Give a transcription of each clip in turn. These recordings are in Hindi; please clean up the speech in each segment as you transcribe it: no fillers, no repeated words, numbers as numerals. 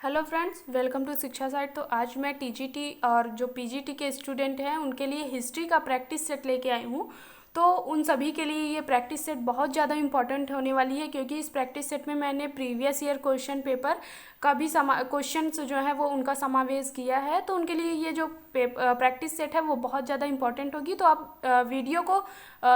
हेलो फ्रेंड्स, वेलकम टू शिक्षा साइट। तो आज मैं टीजीटी और जो पीजीटी के स्टूडेंट हैं उनके लिए हिस्ट्री का प्रैक्टिस सेट लेके आई हूँ। तो उन सभी के लिए ये प्रैक्टिस सेट बहुत ज़्यादा इंपॉर्टेंट होने वाली है, क्योंकि इस प्रैक्टिस सेट में मैंने प्रीवियस ईयर क्वेश्चन पेपर का भी क्वेश्चंस जो है वो उनका समावेश किया है। तो उनके लिए ये जो प्रैक्टिस सेट है वो बहुत ज़्यादा इंपॉर्टेंट होगी। तो आप वीडियो को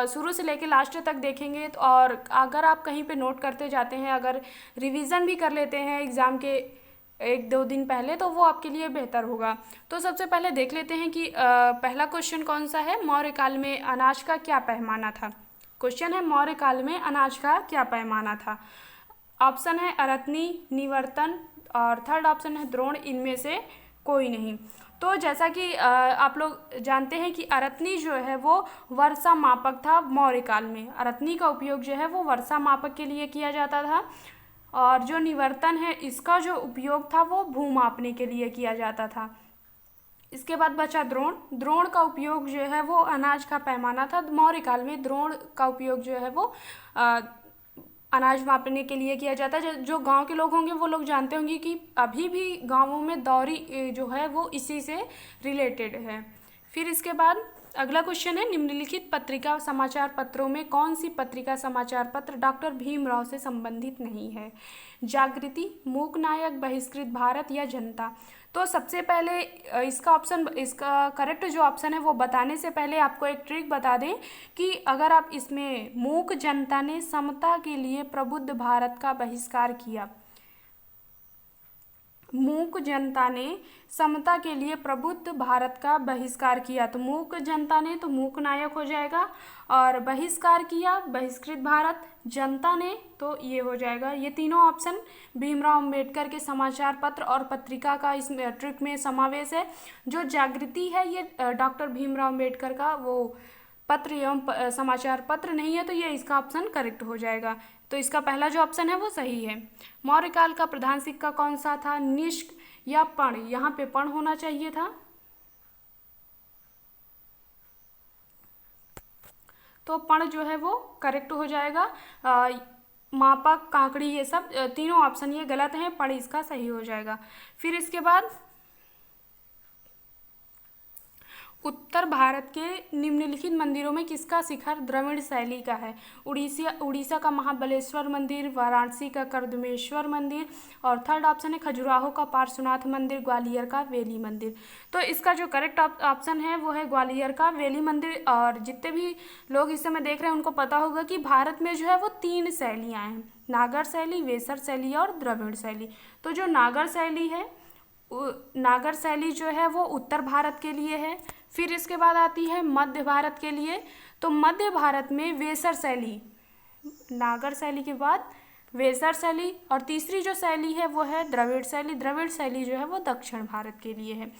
शुरू से लेकर लास्ट तक देखेंगे तो, और अगर आप कहीं पे नोट करते जाते हैं, अगर रिवीजन भी कर लेते हैं एग्ज़ाम के एक दो दिन पहले, तो वो आपके लिए बेहतर होगा। तो सबसे पहले देख लेते हैं कि पहला क्वेश्चन कौन सा है। मौर्य काल में अनाज का क्या पैमाना था। क्वेश्चन है मौर्य काल में अनाज का क्या पैमाना था। ऑप्शन है अरत्नी, निवर्तन और थर्ड ऑप्शन है द्रोण। इनमें से कोई नहीं। तो जैसा कि आप लोग जानते हैं कि अरत्नी जो है वो वर्षा मापक था। मौर्य काल में अरत्नी का उपयोग जो है वो वर्षा मापक के लिए किया जाता था, और जो निवर्तन है इसका जो उपयोग था वो भू मापने के लिए किया जाता था। इसके बाद बचा द्रोण। द्रोण का उपयोग जो है वो अनाज का पैमाना था। मौर्य काल में द्रोण का उपयोग जो है वो अनाज मापने के लिए किया जाता है। जो गांव के लोग होंगे वो लोग जानते होंगे कि अभी भी गांवों में दौरी जो है वो इसी से रिलेटेड है। फिर इसके बाद अगला क्वेश्चन है निम्नलिखित पत्रिका समाचार पत्रों में कौन सी पत्रिका समाचार पत्र डॉक्टर भीमराव से संबंधित नहीं है। जागृति, मूक नायक, बहिष्कृत भारत या जनता। तो सबसे पहले इसका करेक्ट जो ऑप्शन है वो बताने से पहले आपको एक ट्रिक बता दें कि अगर आप इसमें मूक जनता ने समता के लिए प्रबुद्ध भारत का बहिष्कार किया, मूक जनता ने समता के लिए प्रबुद्ध भारत का बहिष्कार किया, तो मूक जनता ने तो मूक नायक हो जाएगा, और बहिष्कार किया बहिष्कृत भारत, जनता ने तो ये हो जाएगा। ये तीनों ऑप्शन भीमराव अंबेडकर के समाचार पत्र और पत्रिका का इस ट्रिक में समावेश है। जो जागृति है ये डॉक्टर भीमराव अंबेडकर का वो पत्र एवं समाचार पत्र नहीं है, तो ये इसका ऑप्शन करेक्ट हो जाएगा। तो इसका पहला जो ऑप्शन है वो सही है। मौर्य काल का प्रधान सिक्का कौन सा था। निष्क या पण। यहाँ पे पण होना चाहिए था, तो पण जो है वो करेक्ट हो जाएगा। मापक, कांकड़ी, ये सब तीनों ऑप्शन ये गलत हैं, पण इसका सही हो जाएगा। फिर इसके बाद उत्तर भारत के निम्नलिखित मंदिरों में किसका शिखर द्रविड़ शैली का है। उड़ीसा का महाबलेश्वर मंदिर, वाराणसी का कर्दमेश्वर मंदिर, और थर्ड ऑप्शन है खजुराहो का पार्श्वनाथ मंदिर, ग्वालियर का वेली मंदिर। तो इसका जो करेक्ट ऑप्शन है वो है ग्वालियर का वेली मंदिर। और जितने भी लोग इस समय देख रहे हैं उनको पता होगा कि भारत में जो है वो 3 शैलियाँ हैं, नागर शैली, वेसर शैली और द्रविड़ शैली। तो जो नागर शैली है, नागर शैली जो है वो उत्तर भारत के लिए है। फिर इसके बाद आती है मध्य भारत के लिए। तो मध्य भारत में वेसर शैली, नागर शैली के बाद वेसर शैली, और तीसरी जो शैली है वो है द्रविड़ शैली। द्रविड़ शैली जो है वो दक्षिण भारत के लिए है।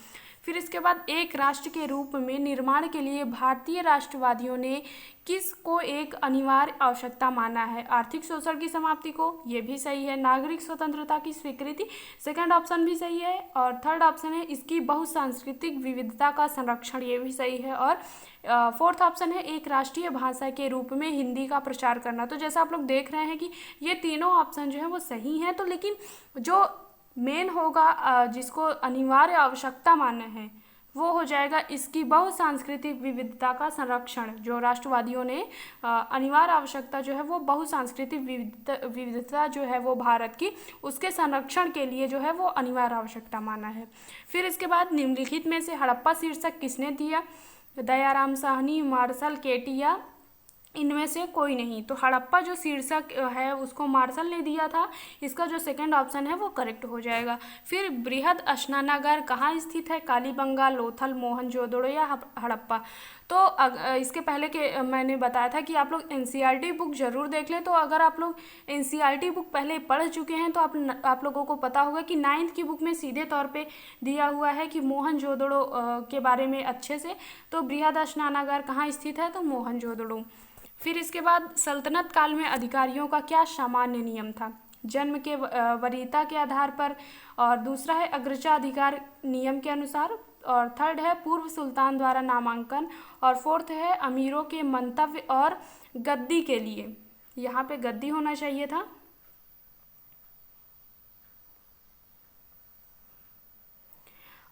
फिर इसके बाद एक राष्ट्र के रूप में निर्माण के लिए भारतीय राष्ट्रवादियों ने किसको एक अनिवार्य आवश्यकता माना है। आर्थिक शोषण की समाप्ति को, ये भी सही है। नागरिक स्वतंत्रता की स्वीकृति, सेकंड ऑप्शन भी सही है। और थर्ड ऑप्शन है इसकी बहुसांस्कृतिक विविधता का संरक्षण, ये भी सही है। और फोर्थ ऑप्शन है एक राष्ट्रीय भाषा के रूप में हिंदी का प्रचार करना। तो जैसा आप लोग देख रहे हैं कि ये तीनों ऑप्शन जो है वो सही हैं। तो लेकिन जो मेन होगा, जिसको अनिवार्य आवश्यकता माना है, वो हो जाएगा इसकी बहुसांस्कृतिक विविधता का संरक्षण। जो राष्ट्रवादियों ने अनिवार्य आवश्यकता जो है वो बहुसांस्कृतिक विविधता जो है वो भारत की, उसके संरक्षण के लिए जो है वो अनिवार्य आवश्यकता माना है। फिर इसके बाद निम्नलिखित में से हड़प्पा शीर्षक किसने दिया। दयाराम साहनी, मार्शल केटिया, इनमें से कोई नहीं। तो हड़प्पा जो शीर्षक है उसको मार्शल ने दिया था। इसका जो सेकंड ऑप्शन है वो करेक्ट हो जाएगा। फिर बृहद स्नानागार कहाँ स्थित है। कालीबंगा, लोथल, मोहनजोदड़ो या हड़प्पा। तो इसके पहले के मैंने बताया था कि आप लोग एनसीईआरटी बुक जरूर देख लें। तो अगर आप लोग एनसीईआरटी बुक पहले पढ़ चुके हैं तो आप लोगों को पता होगा कि 9th की बुक में सीधे तौर पे दिया हुआ है कि मोहनजोदड़ो के बारे में अच्छे से। तो बृहद स्नानागार कहाँ स्थित है, तो मोहनजोदड़ो। फिर इसके बाद सल्तनत काल में अधिकारियों का क्या सामान्य नियम था। जन्म के वरीयता के आधार पर, और दूसरा है अग्रचाधिकार नियम के अनुसार, और थर्ड है पूर्व सुल्तान द्वारा नामांकन, और फोर्थ है अमीरों के मंतव्य और गद्दी के लिए। यहाँ पे गद्दी होना चाहिए था।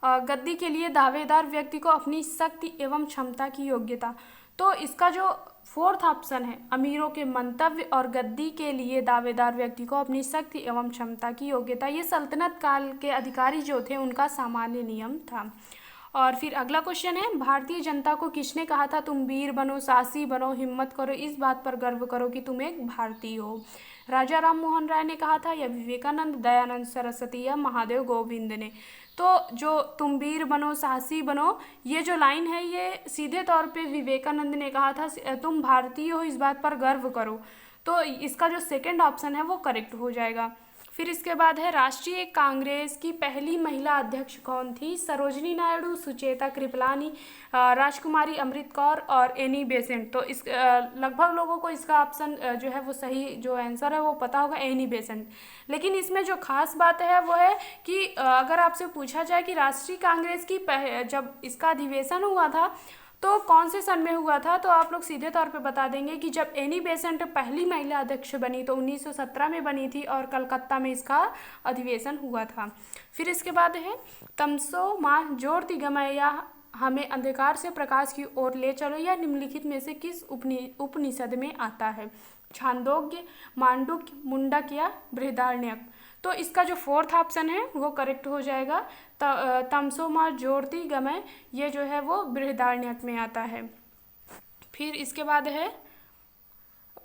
गद्दी के लिए दावेदार व्यक्ति को अपनी शक्ति एवं क्षमता की योग्यता। तो इसका जो फोर्थ ऑप्शन है, अमीरों के मंतव्य और गद्दी के लिए दावेदार व्यक्ति को अपनी शक्ति एवं क्षमता की योग्यता, ये सल्तनत काल के अधिकारी जो थे उनका सामान्य नियम था। और फिर अगला क्वेश्चन है, भारतीय जनता को किसने कहा था तुम वीर बनो, साहसी बनो, हिम्मत करो, इस बात पर गर्व करो कि तुम एक भारतीय हो? राजा राम मोहन राय ने कहा था, या विवेकानंद, दयानंद सरस्वती, या महादेव गोविंद ने? तो जो तुम वीर बनो, साहसी बनो, ये जो लाइन है ये सीधे तौर पे विवेकानंद ने कहा था, तुम भारतीय हो इस बात पर गर्व करो। तो इसका जो सेकंड ऑप्शन है वो करेक्ट हो जाएगा। फिर इसके बाद है, राष्ट्रीय कांग्रेस की पहली महिला अध्यक्ष कौन थी? सरोजनी नायडू, सुचेता कृपलानी, राजकुमारी अमृत कौर और एनी बेसेंट। तो इस लगभग लोगों को इसका ऑप्शन जो है वो सही जो आंसर है वो पता होगा, एनी बेसेंट। लेकिन इसमें जो खास बात है वो है कि अगर आपसे पूछा जाए कि राष्ट्रीय कांग्रेस की जब इसका अधिवेशन हुआ था तो कौन से सन में हुआ था, तो आप लोग सीधे तौर पे बता देंगे कि जब एनी बेसेंट पहली महिला अध्यक्ष बनी तो 1917 में बनी थी और कलकत्ता में इसका अधिवेशन हुआ था। फिर इसके बाद है, तमसो माह ज्योतिर्गमय, या हमें अंधकार से प्रकाश की ओर ले चलो, या निम्नलिखित में से किस उपनिषद में आता है? छांदोग्य, मांडुक्य, मुंडक या बृहदारण्यक? तो इसका जो फोर्थ ऑप्शन है वो करेक्ट हो जाएगा। तमसो माह ज्योतिर्गमय, ये जो है वो बृहदारण्यक में आता है। फिर इसके बाद है,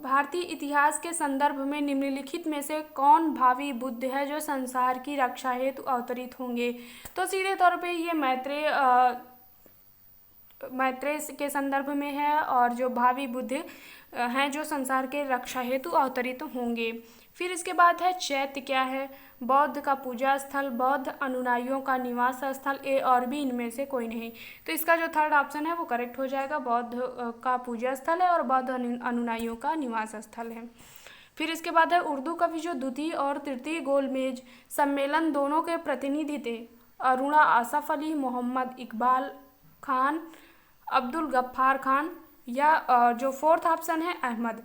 भारतीय इतिहास के संदर्भ में निम्नलिखित में से कौन भावी बुद्ध है जो संसार की रक्षा हेतु अवतरित होंगे? तो सीधे तौर पे ये मैत्रेय के संदर्भ में है, और जो भावी बुद्ध हैं जो संसार के रक्षा हेतु अवतरित होंगे। फिर इसके बाद है, चैत्य क्या है? बौद्ध का पूजा स्थल, बौद्ध अनुयायियों का निवास स्थल, ए और बी इनमें से कोई नहीं। तो इसका जो थर्ड ऑप्शन है वो करेक्ट हो जाएगा, बौद्ध का पूजा स्थल है और बौद्ध अनुयायियों का निवास स्थल है। फिर इसके बाद है, उर्दू कवि जो द्वितीय और तृतीय गोलमेज सम्मेलन दोनों के प्रतिनिधि थे, अरुणा आसफ अली, मोहम्मद इकबाल खान, अब्दुल गफ्फार खान, या जो फोर्थ ऑप्शन है अहमद।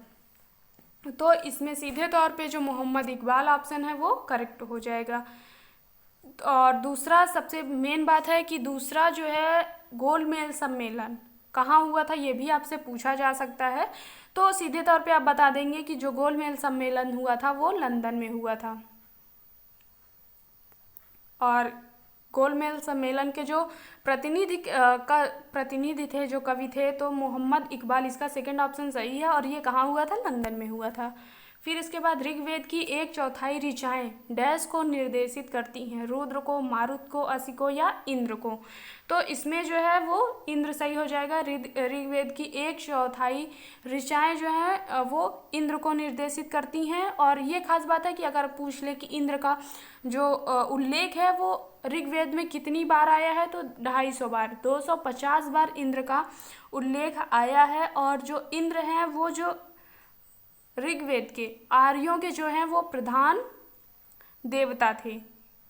तो इसमें सीधे तौर पे जो मोहम्मद इकबाल ऑप्शन है वो करेक्ट हो जाएगा। और दूसरा सबसे मेन बात है कि दूसरा जो है गोलमेज सम्मेलन कहाँ हुआ था, ये भी आपसे पूछा जा सकता है। तो सीधे तौर पे आप बता देंगे कि जो गोलमेज सम्मेलन हुआ था वो लंदन में हुआ था। और गोलमेज सम्मेलन के जो प्रतिनिधि थे, जो कवि थे, तो मोहम्मद इकबाल, इसका सेकंड ऑप्शन सही है। और ये कहाँ हुआ था? लंदन में हुआ था। फिर इसके बाद, ऋग्वेद की 1/4 ऋचाएँ डैश को निर्देशित करती हैं? रुद्र को, मारुत को, असी को, या इंद्र को? तो इसमें जो है वो इंद्र सही हो जाएगा। ऋग्वेद की 1/4 ऋचाएँ जो है वो इंद्र को निर्देशित करती हैं। और ये खास बात है कि अगर पूछ ले कि इंद्र का जो उल्लेख है वो ऋग्वेद में कितनी बार आया है, तो 250 बार, 250 बार इंद्र का उल्लेख आया है। और जो इंद्र हैं वो जो ऋग्वेद के आर्यों के जो हैं वो प्रधान देवता थे।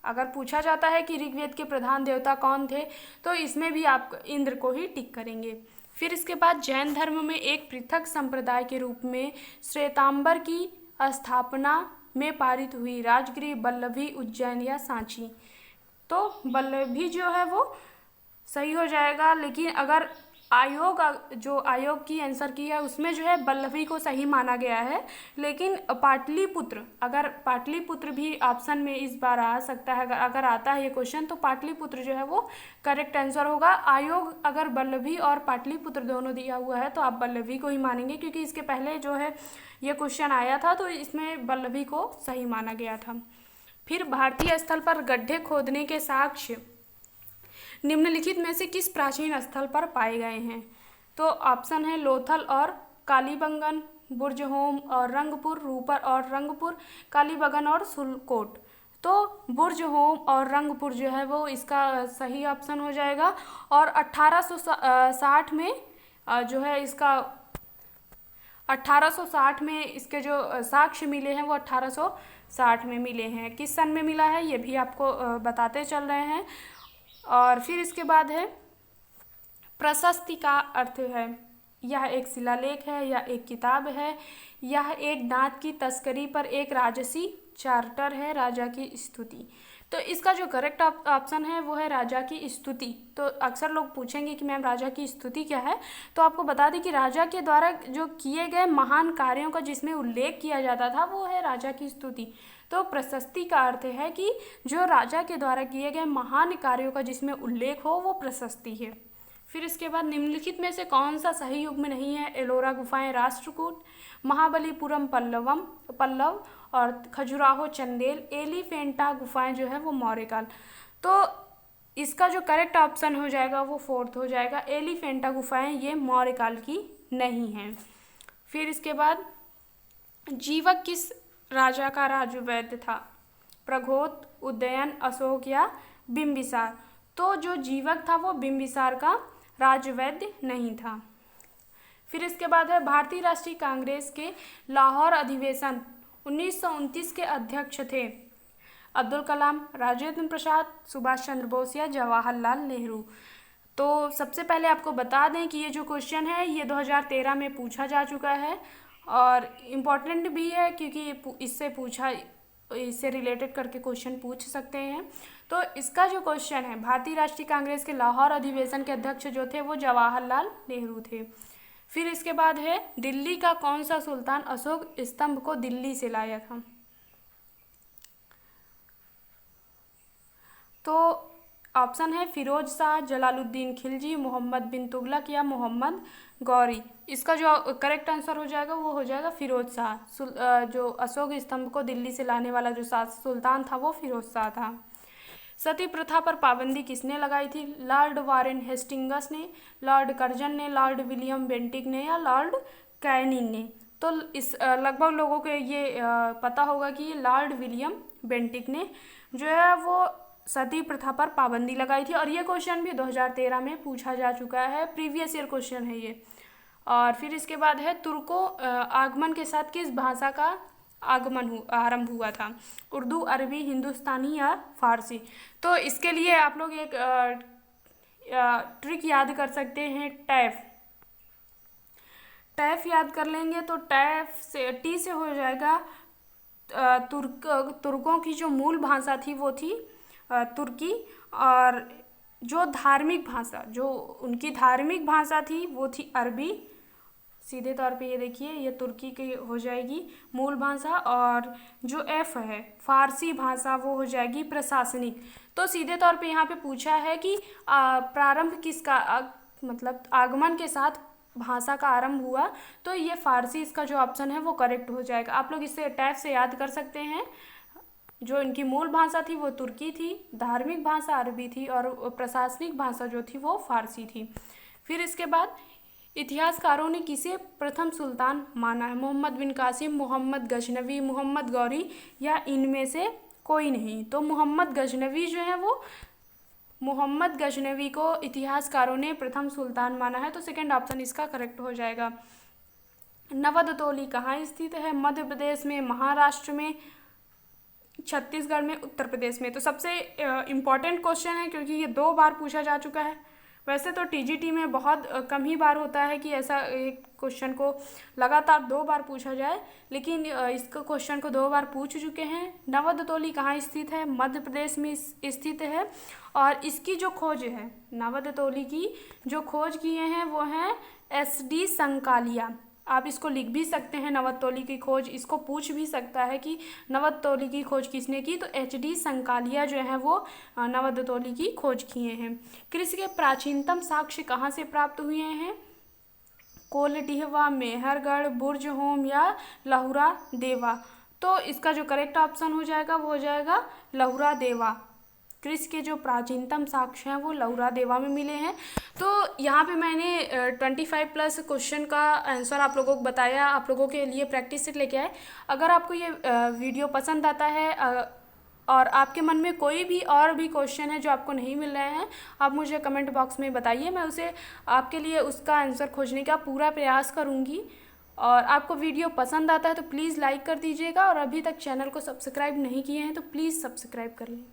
अगर पूछा जाता है कि ऋग्वेद के प्रधान देवता कौन थे, तो इसमें भी आप इंद्र को ही टिक करेंगे। फिर इसके बाद, जैन धर्म में एक पृथक संप्रदाय के रूप में श्वेतांबर की स्थापना में पारित हुई राजगृह वल्लभी, उज्जैन, या सांची? तो वल्लभी जो है वो सही हो जाएगा। लेकिन अगर आयोग की आंसर की है उसमें जो है वल्लभी को सही माना गया है। लेकिन पाटलिपुत्र, अगर पाटलिपुत्र भी ऑप्शन में इस बार आ सकता है, अगर आता है ये क्वेश्चन, तो पाटलिपुत्र जो है वो करेक्ट आंसर होगा। आयोग अगर वल्लभी और पाटलिपुत्र दोनों दिया हुआ है तो आप वल्लभी को ही मानेंगे, क्योंकि इसके पहले जो है ये क्वेश्चन आया था तो इसमें वल्लभी को सही माना गया था। फिर, भारतीय स्थल पर गड्ढे खोदने के साक्ष्य निम्नलिखित में से किस प्राचीन स्थल पर पाए गए हैं? तो ऑप्शन है लोथल और कालीबंगन, बुर्जहोम और रंगपुर, रूपर और रंगपुर, कालीबंगन और सुलकोट। तो बुर्जहोम और रंगपुर जो है वो इसका सही ऑप्शन हो जाएगा। और 1860 में जो है इसका 1860 में इसके जो साक्ष्य मिले हैं वो 1860 में मिले हैं। किस सन में मिला है ये भी आपको बताते चल रहे हैं। और फिर इसके बाद है, प्रशस्ति का अर्थ है, यह एक शिलालेख है, यह एक किताब है, यह एक दांत की तस्करी पर एक राजसी चार्टर है, राजा की स्तुति। तो इसका जो करेक्ट ऑप्शन है वो है राजा की स्तुति। तो अक्सर लोग पूछेंगे कि मैम राजा की स्तुति क्या है, तो आपको बता दें कि राजा के द्वारा जो किए गए महान कार्यों का जिसमें उल्लेख किया जाता था वो है राजा की स्तुति। तो प्रशस्ति का अर्थ है कि जो राजा के द्वारा किए गए महान कार्यों का जिसमें उल्लेख हो वो प्रशस्ति है। फिर इसके बाद निम्नलिखित में से कौन सा सही युग में नहीं है? एलोरा गुफाएं राष्ट्रकूट, महाबलीपुरम पल्लव और खजुराहो चंदेल, एलिफेंटा गुफाएं जो है वो मौर्यकाल। तो इसका जो करेक्ट ऑप्शन हो जाएगा वो फोर्थ हो जाएगा, एलिफेंटा गुफाएं ये मौर्यकाल की नहीं हैं। फिर इसके बाद जीवक किस राजा का राजवैद्य था? प्रघोत, उदयन, अशोक या बिंबिसार। तो जो जीवक था वो बिंबिसार का राजवैद्य नहीं था। फिर इसके बाद है भारतीय राष्ट्रीय कांग्रेस के लाहौर अधिवेशन 1929 के अध्यक्ष थे? अब्दुल कलाम, राजेंद्र प्रसाद, सुभाष चंद्र बोस या जवाहरलाल नेहरू। तो सबसे पहले आपको बता दें कि ये जो क्वेश्चन है ये 2013 में पूछा जा चुका है और इम्पॉर्टेंट भी है क्योंकि इससे रिलेटेड करके क्वेश्चन पूछ सकते हैं। तो इसका जो क्वेश्चन है भारतीय राष्ट्रीय कांग्रेस के लाहौर अधिवेशन के अध्यक्ष जो थे वो जवाहरलाल नेहरू थे। फिर इसके बाद है दिल्ली का कौन सा सुल्तान अशोक स्तंभ को दिल्ली से लाया था? तो ऑप्शन है फिरोज शाह, जलालुद्दीन खिलजी, मोहम्मद बिन तुगलक या मोहम्मद गौरी। इसका जो करेक्ट आंसर हो जाएगा वो हो जाएगा फिरोज शाह। जो अशोक स्तंभ को दिल्ली से लाने वाला जो सुल्तान था वो फिरोज शाह था। सती प्रथा पर पाबंदी किसने लगाई थी? लॉर्ड वारेन हेस्टिंग्स ने, लॉर्ड कर्जन ने, लॉर्ड विलियम बेंटिक ने या लॉर्ड कैनिंग ने। तो इस लगभग लोगों को ये पता होगा कि ये लॉर्ड विलियम बेंटिक ने जो है वो सती प्रथा पर पाबंदी लगाई थी और ये क्वेश्चन भी 2013 में पूछा जा चुका है, प्रीवियस ईयर क्वेश्चन है ये। और फिर इसके बाद है तुर्को आगमन के साथ किस भाषा का आरंभ हुआ था? उर्दू, अरबी, हिंदुस्तानी या फारसी। तो इसके लिए आप लोग एक ट्रिक याद कर सकते हैं, टैफ याद कर लेंगे तो टैफ से टी से हो जाएगा तुर्कों की जो मूल भाषा थी वो थी तुर्की और जो धार्मिक भाषा जो उनकी धार्मिक भाषा थी वो थी अरबी। सीधे तौर पे ये देखिए ये तुर्की की हो जाएगी मूल भाषा और जो एफ है फारसी भाषा वो हो जाएगी प्रशासनिक। तो सीधे तौर पे यहाँ पे पूछा है कि प्रारंभ किसका मतलब आगमन के साथ भाषा का आरंभ हुआ, तो ये फारसी इसका जो ऑप्शन है वो करेक्ट हो जाएगा। आप लोग इसे टैब से याद कर सकते हैं। जो इनकी मूल भाषा थी वो तुर्की थी, धार्मिक भाषा अरबी थी और प्रशासनिक भाषा जो थी वो फारसी थी। फिर इसके बाद इतिहासकारों ने किसे प्रथम सुल्तान माना है? मोहम्मद बिन कासिम, मोहम्मद गजनवी, मोहम्मद गौरी या इनमें से कोई नहीं। तो मोहम्मद गजनवी जो है वो मोहम्मद गजनवी को इतिहासकारों ने प्रथम सुल्तान माना है। तो सेकंड ऑप्शन इसका करेक्ट हो जाएगा। नवदतोली कहाँ स्थित है? मध्य प्रदेश में, महाराष्ट्र में, छत्तीसगढ़ में, उत्तर प्रदेश में। तो सबसे इम्पॉर्टेंट क्वेश्चन है क्योंकि ये 2 बार पूछा जा चुका है। वैसे तो टीजीटी में बहुत कम ही बार होता है कि ऐसा एक क्वेश्चन को लगातार 2 बार पूछा जाए, लेकिन इसको क्वेश्चन को 2 बार पूछ चुके हैं। नवदतोली कहाँ स्थित है? मध्य प्रदेश में स्थित है और इसकी जो खोज है नवदतोली की जो खोज किए हैं वो हैं SD संकालिया। आप इसको लिख भी सकते हैं नवदतोली की खोज, इसको पूछ भी सकता है कि नवदतोली की खोज किसने की, तो HD संकालिया जो है वो नवदतोली की खोज किए हैं। कृषि के प्राचीनतम साक्ष्य कहाँ से प्राप्त हुए हैं? कोलडिहवा, मेहरगढ़, बुर्ज होम या लहुरा देवा। तो इसका जो करेक्ट ऑप्शन हो जाएगा वो हो जाएगा लहुरा देवा। कृषि के जो प्राचीनतम साक्ष्य हैं वो लहुरा देवा में मिले हैं। तो यहाँ पे मैंने 25+ क्वेश्चन का आंसर आप लोगों को बताया, आप लोगों के लिए प्रैक्टिस से लेके आए। अगर आपको ये वीडियो पसंद आता है और आपके मन में कोई भी और भी क्वेश्चन है जो आपको नहीं मिल रहे हैं, आप मुझे कमेंट बॉक्स में बताइए, मैं उसे आपके लिए उसका आंसर खोजने का पूरा प्रयास करूँगी। और आपको वीडियो पसंद आता है तो प्लीज़ लाइक कर दीजिएगा और अभी तक चैनल को सब्सक्राइब नहीं किए हैं तो प्लीज़ सब्सक्राइब कर लें।